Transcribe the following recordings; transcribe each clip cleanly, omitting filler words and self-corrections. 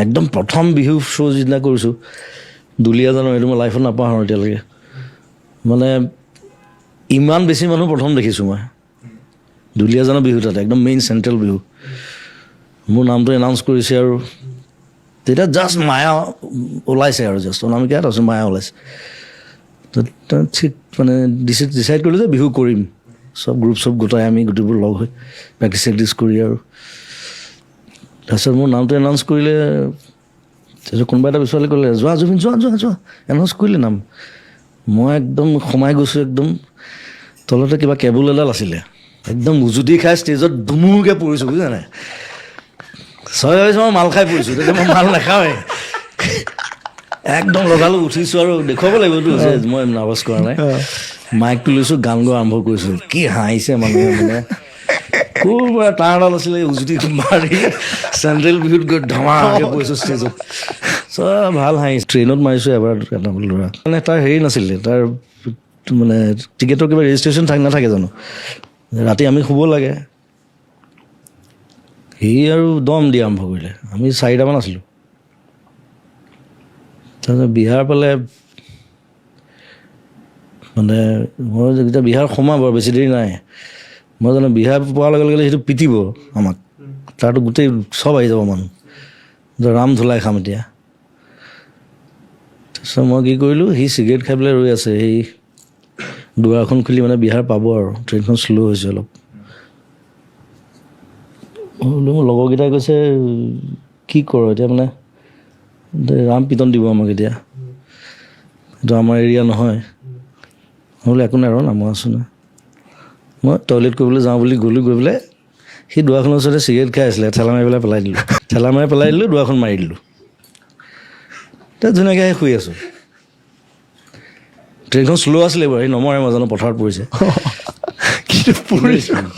একদম প্ৰথম বিহু শ্ব' যিদিনা কৰিছোঁ দুলীয়াজানৰ, এইটো মই লাইফত নাপাহৰোঁ এতিয়ালৈকে। মানে ইমান বেছি মানুহ প্ৰথম দেখিছোঁ মই দুলীয়াজানৰ বিহু, তাতে একদম মেইন চেণ্ট্ৰেল বিহু। মোৰ নামটো এনাউন্স কৰিছে আৰু তেতিয়া জাষ্ট মায়া ওলাইছে আৰু জাষ্ট অনামিকা, তাৰপিছত মায়া ওলাইছে। ঠিক মানে ডিচাইড কৰিলোঁ যে বিহু কৰিম, চব গ্ৰুপ চব গোটাই আমি গোটেইবোৰ লগ হৈ প্ৰেক্টিচ চেক্টিচ কৰি। আৰু তাৰপিছত মোৰ নামটো এনাউন্স কৰিলে, তাৰপিছত কোনোবা এটা বিচৰালে ক'লে যোৱা জুবিন যোৱা যোৱা যোৱা, এনাউন্স কৰিলে নাম। মই একদম সোমাই গৈছোঁ, একদম তলতে কিবা কেবুল এডাল আছিলে, একদম উজুতি খাই ষ্টেজত ধুমুৰকৈ পৰিছোঁ, বুজিছা নাই? ছয় ভাবিছোঁ মই মাল খাই পৰিছোঁ, তেতিয়া মই মাল নাখাওঁৱেই। একদম লগালোঁ, উঠিছোঁ আৰু দেখুৱাব লাগিবতো যে মই নাৰ্ভাছ কৰা নাই। মাইকটো লৈছোঁ, গান গোৱা আৰম্ভ কৰিছোঁ। কি হাঁহিছে মানুহে, মানে ক'ৰবাৰ তাঁৰ এডাল আছিলে, উজুতি মাৰি চেণ্ট্ৰেল বিহুত গৈ ধমাকৈ পৰিছোঁ ষ্টেজত। চব ভাল হাঁহিছে। ট্ৰেইনত মাৰিছোঁ এবাৰ এটা ল'ৰা, মানে তাৰ হেৰি নাছিলে, তাৰ মানে টিকেটৰ কিবা ৰেজিষ্ট্ৰেশ্যন নাথাকে জানো, ৰাতি আমি শুব লাগে। সি আৰু দম দি আৰম্ভ কৰিলে। আমি 4টামান আছিলোঁ। তাৰপিছত বিহাৰ পালে, মানে মই যেতিয়া বিহাৰ সোমাম বাৰু বেছি দেৰি নাই, মই জানো বিহাৰ পোৱাৰ লগে লগে সেইটো পিটিব আমাক, তাৰতো গোটেই চব আহি যাব মানুহ, ৰাম ধুলাই খাম এতিয়া। তাৰপিছত মই কি কৰিলোঁ, সি চিগাৰেট খাই পেলাই ৰৈ আছে, সেই দুৱাৰখন খুলি মানে বিহাৰ পাব আৰু, ট্ৰেইনখন শ্ল' হৈছে অলপ। মোৰ লগৰকেইটাই কৈছে কি কৰ এতিয়া, মানে ৰাম পিটন দিব আমাক এতিয়া, এইটো আমাৰ এৰিয়া নহয়। মই বোলে একো নাই ৰ না, মই আছোঁ না। মই টয়লেট কৰিবলৈ যাওঁ বুলি গ'লোঁ, গৈ পেলাই সি দুৱাৰখনৰ ওচৰতে চিগাৰেট খাই আছিলে, ঠেলা মাৰি পেলাই পেলাই দিলোঁ, দুৱাৰখন মাৰি দিলোঁ। তাত ধুনীয়াকৈ আহি শুই আছোঁ। ট্ৰেইনখন শ্ল' আছিলে বাৰু, সি নমৰে, মই জানো পথাৰত পৰিছে।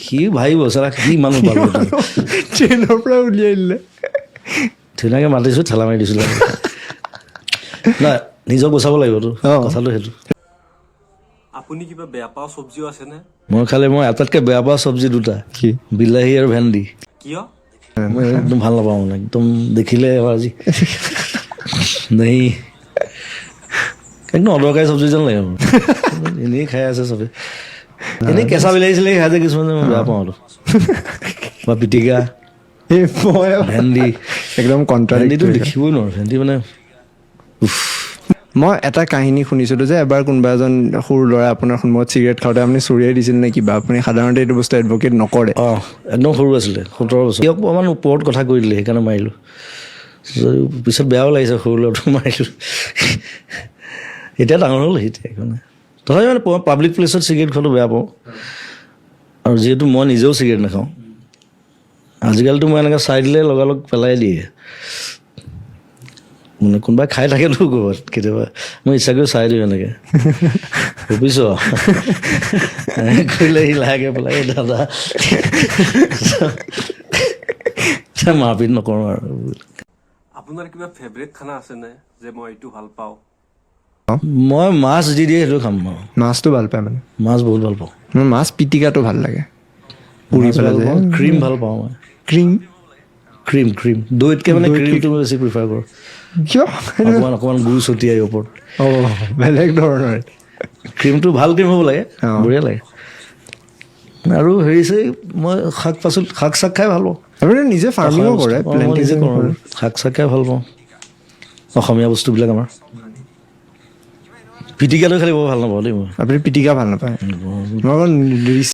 সি ভাবিব চালা কি মানুহ পালোঁ, ট্ৰেইনৰ পৰা উলিয়াই দিলে। ধুনীয়াকৈ মাতিছোঁ, ঠেলা মাৰি দিছিলোঁ। নাই, নিজক বচাব লাগিবতো, কথাটো সেইটো। আপুনি কিবা বেয়া পোৱা চব্জিও আছেনে? মই আটাইতকৈ বেয়া পোৱা চব্জি দুটা, কি? বিলাহী আৰু ভেন্দি। কিয়? মই একদম ভাল নাপাওঁ, মানে একদম দেখিলে আজি নেহি, একদম অদৰকাৰী চব্জি যেন লাগে মোৰ। এনেই খাই আছে চবে, এনেই কেঁচা বিলাহী চিলাহী খাই যে কিছুমানে, মই বেয়া পাওঁ আৰু। বা পিটিকা ভেন্দি, একদম ভেন্দিটো দেখিবই নোৱাৰোঁ, ভেন্দি মানে মই এটা কাহিনী শুনিছিলোঁ যে এবাৰ কোনোবা এজন সৰু ল'ৰা আপোনাৰ সন্মুখত চিগাৰেট খাওঁতে আপুনি চুৰিয়াই দিছিল নে কিবা। আপুনি সাধাৰণতে এইটো বস্তু এডভকেট নকৰে। অঁ, একদম সৰু আছিলে, 17 বছৰ। সি অকণমান ওপৰত কথা কৈ দিলে, সেইকাৰণে মাৰিলোঁ। পিছত বেয়াও লাগিছে, সৰু ল'ৰাটো মাৰিলোঁ। এতিয়া ডাঙৰ হ'ল, এতিয়া একো নাই। তথাপি মানে পাব্লিক প্লেচত চিগাৰেট খোৱাটো বেয়া পাওঁ, আৰু যিহেতু মই নিজেও চিগাৰেট নাখাওঁ। আজিকালিতো মই এনেকৈ চাই দিলে লগালগ পেলাই দিয়ে, মানে কোনোবাই খাই থাকেতো ক'ৰবাত কেতিয়াবা, মই ইচ্ছা কৰি চাই দিওঁ এনেকৈ, ভাবিছ কৰিলে সি লাহেকৈ পেলাই, দাদা মাৰপিট নকৰোঁ আৰু। আপোনাৰ কিবা ফেভৰেট খানা আছেনে যে মই এইটো ভাল পাওঁ? মই মাছ দি দিয়ে সেইটো খাম আৰু। মাছটো ভাল পায় মানে? মাছ বহুত ভাল পাওঁ। মোৰ মাছ পিটিকাটো ভাল লাগে, পুৰি পেলাই যে। ক্ৰীম ভাল পাওঁ মই। ক্ৰীম দৈতকৈ মানে ক্ৰীমটো মই বেছি প্ৰিফাৰ কৰোঁ। কিয়? অকণমান গুড় ছটিয়াই ওপৰত। বেলেগ ধৰণৰ। ক্ৰীমটো ভাল ক্ৰীম হ'ব লাগে, বঢ়িয়া লাগে। আৰু হেৰি মই শাক চাক খাই ভাল পাওঁ। আপুনি নিজে ফাৰ্মিঙো কৰে? মই নিজে কৰোঁ, শাক চাক খাই ভাল পাওঁ, অসমীয়া বস্তুবিলাক আমাৰ। পিটিকাটো খালি বৰ ভাল নাপাওঁ দেই মই। আপুনি পিটিকা ভাল নাপায়? মই